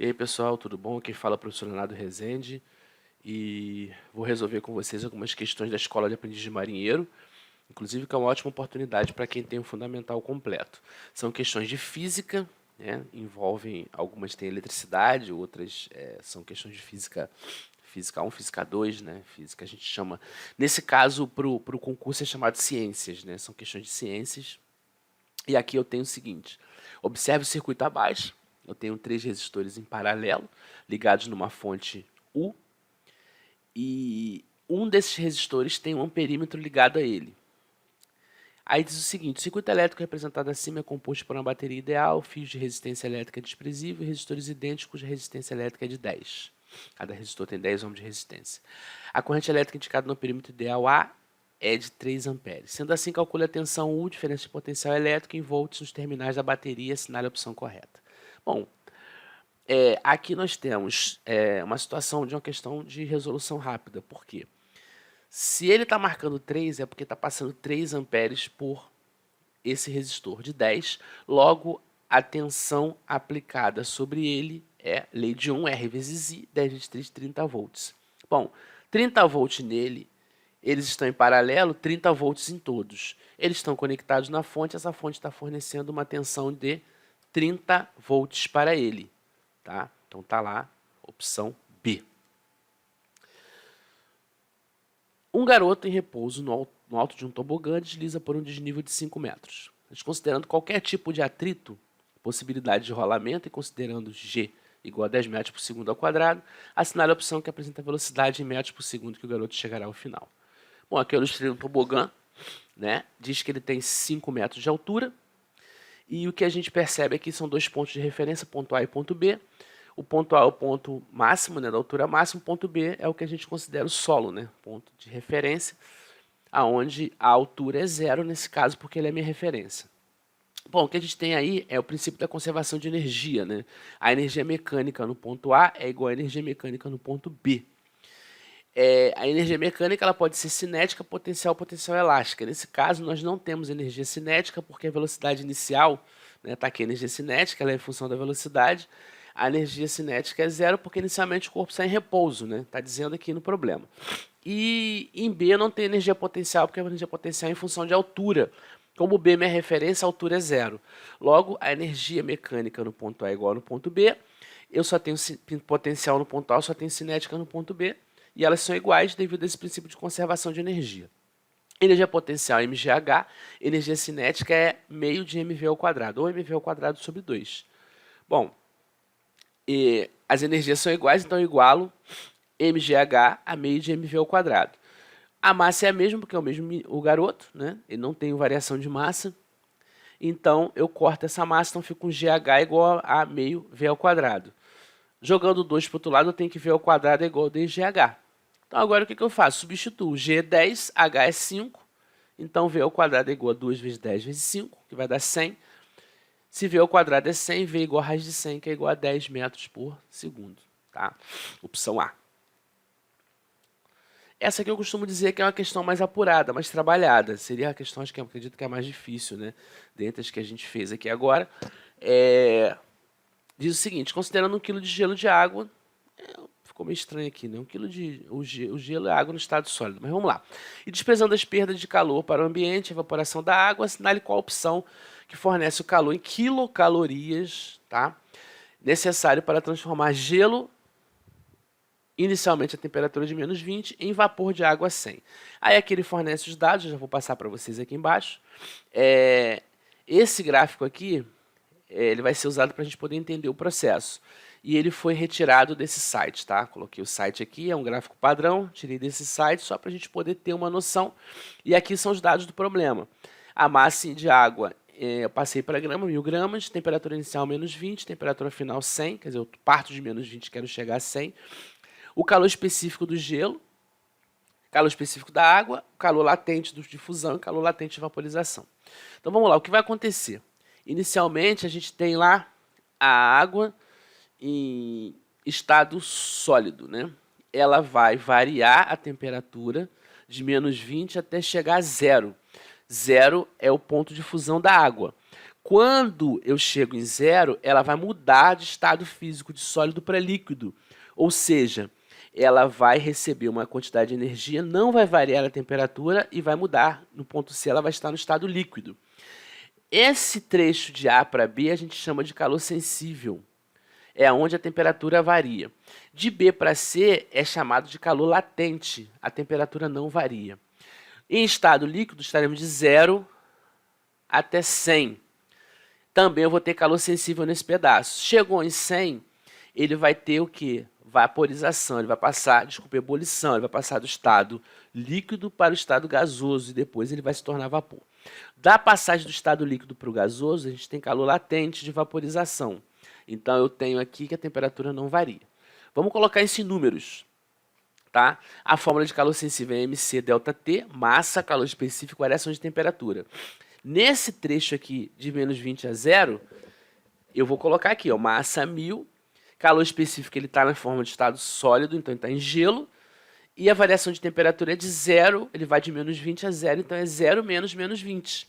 E aí pessoal, tudo bom? Quem fala é o professor Leonardo Rezende e vou resolver com vocês algumas questões da Escola de Aprendiz de Marinheiro, inclusive que é uma ótima oportunidade para quem tem o fundamental completo. São questões de física, né? Envolvem, algumas têm eletricidade, outras são questões de física, física 1, física 2, né? Física a gente chama, nesse caso para o concurso é chamado de ciências, né? São questões de ciências. E aqui eu tenho o seguinte, observe o circuito abaixo, eu tenho 3 resistores em paralelo, ligados numa fonte U, e um desses resistores tem um amperímetro ligado a ele. Aí diz o seguinte, o circuito elétrico representado acima é composto por uma bateria ideal, fios de resistência elétrica desprezível e resistores idênticos cuja resistência elétrica é de 10. Cada resistor tem 10 ohms de resistência. A corrente elétrica indicada no perímetro ideal A é de 3 amperes. Sendo assim, calcule a tensão U, diferença de potencial elétrico em volts nos terminais da bateria e assinale a opção correta. Bom, aqui nós temos uma situação de uma questão de resolução rápida. Por quê? Se ele está marcando 3, é porque está passando 3 amperes por esse resistor de 10. Logo, a tensão aplicada sobre ele é lei de 1, R vezes I, 10 vezes 3, 30 volts. Bom, 30 volts nele, eles estão em paralelo, 30 volts em todos. Eles estão conectados na fonte, essa fonte está fornecendo uma tensão de 30 volts para ele. Tá? Então está lá, opção B. Um garoto em repouso no alto de um tobogã desliza por um desnível de 5 metros. Desconsiderando qualquer tipo de atrito, possibilidade de rolamento e considerando G igual a 10 metros por segundo ao quadrado, assinale a opção que apresenta a velocidade em metros por segundo que o garoto chegará ao final. Bom, aqui eu ilustrei um tobogã, né? Diz que ele tem 5 metros de altura, e o que a gente percebe aqui são 2 pontos de referência, ponto A e ponto B. O ponto A é o ponto máximo, né, da altura máxima, o ponto B é o que a gente considera o solo, né, ponto de referência, aonde a altura é 0 nesse caso, porque ele é minha referência. Bom, o que a gente tem aí é o princípio da conservação de energia, né? A energia mecânica no ponto A é igual à energia mecânica no ponto B. A energia mecânica ela pode ser cinética, potencial, potencial elástica. Nesse caso, nós não temos energia cinética, porque a velocidade inicial, né, tá aqui a energia cinética, ela é em função da velocidade. A energia cinética é 0, porque inicialmente o corpo está em repouso, né? Está dizendo aqui no problema. E em B não tem energia potencial, porque a energia potencial é em função de altura. Como B é minha referência, a altura é 0. Logo, a energia mecânica no ponto A é igual no ponto B. Eu só tenho potencial no ponto A, eu só tenho cinética no ponto B. E elas são iguais devido a esse princípio de conservação de energia. Energia potencial é mgh, energia cinética é meio de mv ao quadrado, ou mv ao quadrado sobre 2. Bom, as energias são iguais, então eu igualo mgh a meio de mv ao quadrado. A massa é a mesma, porque é o mesmo o garoto, né? Ele não tem variação de massa. Então, eu corto essa massa, então fica um GH igual a meio V ao quadrado. Jogando 2 para o outro lado, eu tenho que V ao quadrado é igual a 2GH. Então, agora o que eu faço? Substituo. G é 10, H é 5. Então, V ao quadrado é igual a 2 vezes 10 vezes 5, que vai dar 100. Se V ao quadrado é 100, V é igual a raiz de 100, que é igual a 10 metros por segundo. Tá? Opção A. Essa aqui eu costumo dizer que é uma questão mais apurada, mais trabalhada. Seria a questão, acho que eu acredito que é a mais difícil, né? Dentre as que a gente fez aqui agora. Diz o seguinte, considerando 1 kg de gelo de água, ficou meio estranho aqui, né? O gelo é água no estado sólido, mas vamos lá. E desprezando as perdas de calor para o ambiente, a evaporação da água, assinale qual a opção que fornece o calor em quilocalorias, tá? Necessário para transformar gelo, inicialmente a temperatura de menos 20, em vapor de água a 100. Aí aqui ele fornece os dados, eu já vou passar para vocês aqui embaixo. Esse gráfico aqui, ele vai ser usado para a gente poder entender o processo. E ele foi retirado desse site, tá? Coloquei o site aqui, é um gráfico padrão, tirei desse site só para a gente poder ter uma noção. E aqui são os dados do problema. A massa de água, eu passei para grama, 1000 gramas, temperatura inicial menos 20, temperatura final 100, quer dizer, eu parto de menos 20 e quero chegar a 100. O calor específico do gelo, calor específico da água, calor latente de fusão e calor latente de vaporização. Então vamos lá, o que vai acontecer? Inicialmente a gente tem lá a água em estado sólido, né? Ela vai variar a temperatura de menos 20 até chegar a 0. 0 é o ponto de fusão da água. Quando eu chego em zero, ela vai mudar de estado físico de sólido para líquido. Ou seja, ela vai receber uma quantidade de energia, não vai variar a temperatura e vai mudar. No ponto C, ela vai estar no estado líquido. Esse trecho de A para B a gente chama de calor sensível. É onde a temperatura varia. De B para C é chamado de calor latente. A temperatura não varia. Em estado líquido, estaremos de 0 até 100. Também eu vou ter calor sensível nesse pedaço. Chegou em 100, ele vai ter o quê? Vaporização. Ele vai passar, desculpa, ebulição. Ele vai passar do estado líquido para o estado gasoso e depois ele vai se tornar vapor. Da passagem do estado líquido para o gasoso, a gente tem calor latente de vaporização. Então, eu tenho aqui que a temperatura não varia. Vamos colocar isso em números. Tá? A fórmula de calor sensível é MC ΔT, massa, calor específico, variação de temperatura. Nesse trecho aqui de menos 20 a 0, eu vou colocar aqui, ó, massa 1000, calor específico ele está na forma de estado sólido, então ele está em gelo, e a variação de temperatura é de 0, ele vai de menos 20 a 0, então é 0 menos menos 20,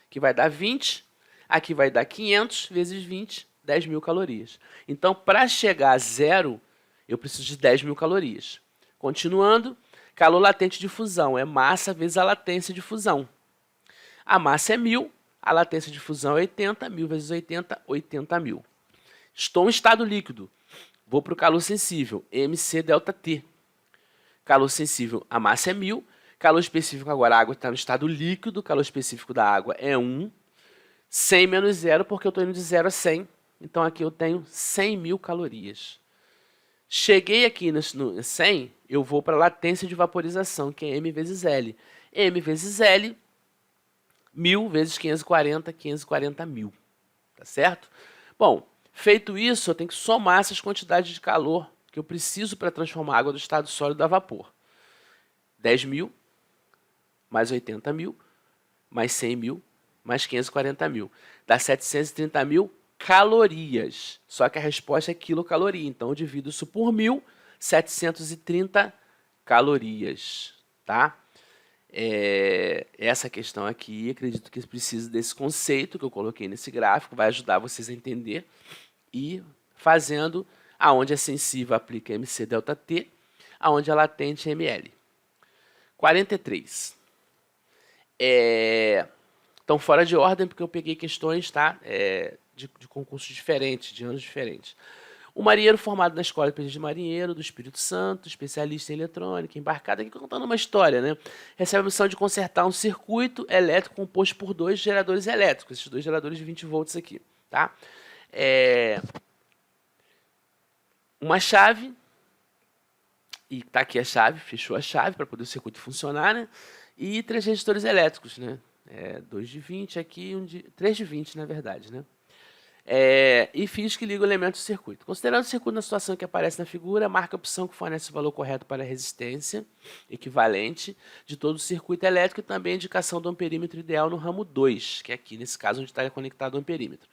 que vai dar 20, aqui vai dar 500 vezes 20, 10.000 calorias. Então, para chegar a 0, eu preciso de 10.000 calorias. Continuando, calor latente de fusão é massa vezes a latência de fusão. A massa é 1000, a latência de fusão é 80, 1000 vezes 80, 80.000. Estou em estado líquido, vou para o calor sensível, MC ΔT. Calor sensível, a massa é 1000, calor específico agora, a água está no estado líquido, calor específico da água é 1, 100 menos 0, porque eu estou indo de 0 a 100, então aqui eu tenho 100.000 calorias. Cheguei aqui no 100, eu vou para a latência de vaporização, que é M vezes L. M vezes L, 1000 vezes 540, 540.000. Tá certo? Bom, feito isso, eu tenho que somar essas quantidades de calor que eu preciso para transformar a água do estado sólido a vapor. 10.000, mais 80.000, mais 100.000, mais 540.000. Dá 730.000 calorias. Só que a resposta é quilocaloria. Então, eu divido isso por 1.000, 730 calorias. Tá? Essa questão aqui, acredito que precisa desse conceito que eu coloquei nesse gráfico, vai ajudar vocês a entender. E fazendo, aonde é sensível, aplica MC ΔT, aonde é latente, ML. 43. Estão fora de ordem porque eu peguei questões, tá? De concursos diferentes, de anos diferentes. Um marinheiro formado na Escola de Marinheiro do Espírito Santo, especialista em eletrônica, embarcado aqui contando uma história, né? Recebe a missão de consertar um circuito elétrico composto por 2 geradores elétricos, esses 2 geradores de 20 volts aqui, tá? Uma chave, e tá aqui a chave, fechou a chave para poder o circuito funcionar, né? E 3 resistores elétricos, né? 2 de 20 aqui, 3 de 20 na verdade, né? E fios que ligam elementos do circuito. Considerando o circuito na situação que aparece na figura, marca a opção que fornece o valor correto para a resistência equivalente de todo o circuito elétrico e também a indicação do amperímetro ideal no ramo 2, que é aqui, nesse caso, onde está conectado o amperímetro.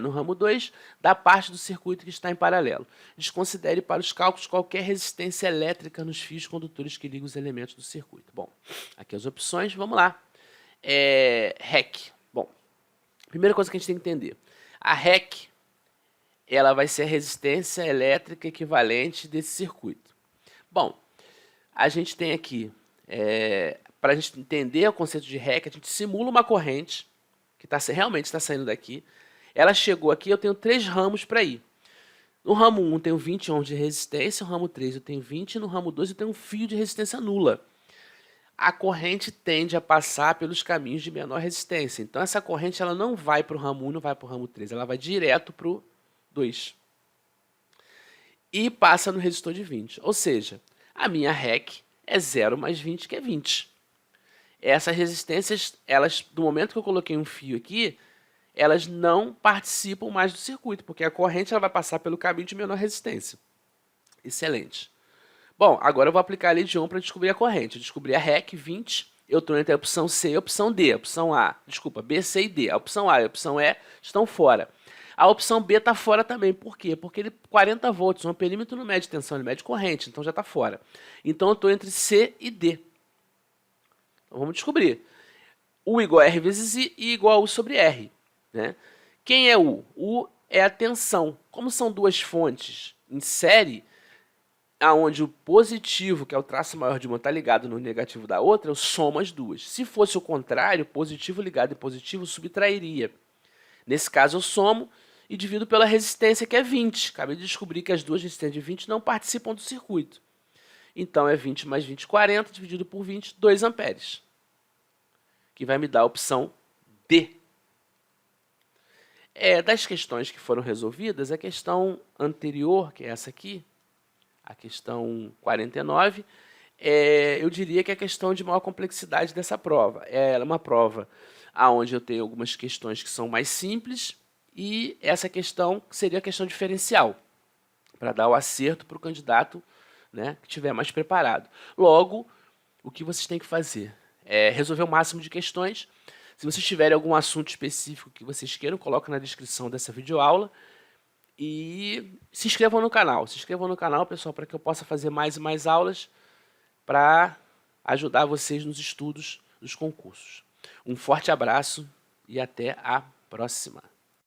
No ramo 2, da parte do circuito que está em paralelo. Desconsidere para os cálculos qualquer resistência elétrica nos fios condutores que ligam os elementos do circuito. Bom, aqui as opções, vamos lá. REC. Bom, primeira coisa que a gente tem que entender. A REC, ela vai ser a resistência elétrica equivalente desse circuito. Bom, a gente tem aqui, para a gente entender o conceito de REC, a gente simula uma corrente, que realmente está saindo daqui. Ela chegou aqui, eu tenho 3 ramos para ir. No ramo 1 eu tenho 20 ohms de resistência, no ramo 3 eu tenho 20, no ramo 2 eu tenho um fio de resistência nula. A corrente tende a passar pelos caminhos de menor resistência. Então, essa corrente ela não vai para o ramo 1, não vai para o ramo 3, ela vai direto para o 2. E passa no resistor de 20. Ou seja, a minha REC é 0 mais 20, que é 20. Essas resistências, do momento que eu coloquei um fio aqui, elas não participam mais do circuito, porque a corrente ela vai passar pelo caminho de menor resistência. Excelente. Bom, agora eu vou aplicar a lei de Ohm para descobrir a corrente. Eu descobri a REC 20, eu estou entre a opção C e a opção D. A opção A, desculpa, B, C e D. A opção A e a opção E estão fora. A opção B está fora também. Por quê? Porque ele 40 volts, um amperímetro não mede tensão, ele mede corrente, então já está fora. Então eu estou entre C e D. Então vamos descobrir. U igual a R vezes I igual a U sobre R. né? Quem é U? U é a tensão. Como são duas fontes em série, aonde o positivo, que é o traço maior de uma, está ligado no negativo da outra, eu somo as duas. Se fosse o contrário, positivo ligado em positivo subtrairia. Nesse caso, eu somo e divido pela resistência, que é 20. Acabei de descobrir que as duas resistências de 20 não participam do circuito. Então, é 20 mais 20, 40, dividido por 20, 2 amperes. Que vai me dar a opção D. Das questões que foram resolvidas, a questão anterior, que é essa aqui, a questão 49, eu diria que é a questão de maior complexidade dessa prova. É uma prova onde eu tenho algumas questões que são mais simples e essa questão seria a questão diferencial, para dar o acerto para o candidato, né, que estiver mais preparado. Logo, o que vocês têm que fazer é resolver o máximo de questões. Se vocês tiverem algum assunto específico que vocês queiram, coloque na descrição dessa videoaula. E se inscrevam no canal. Se inscrevam no canal, pessoal, para que eu possa fazer mais e mais aulas para ajudar vocês nos estudos dos concursos. Um forte abraço e até a próxima.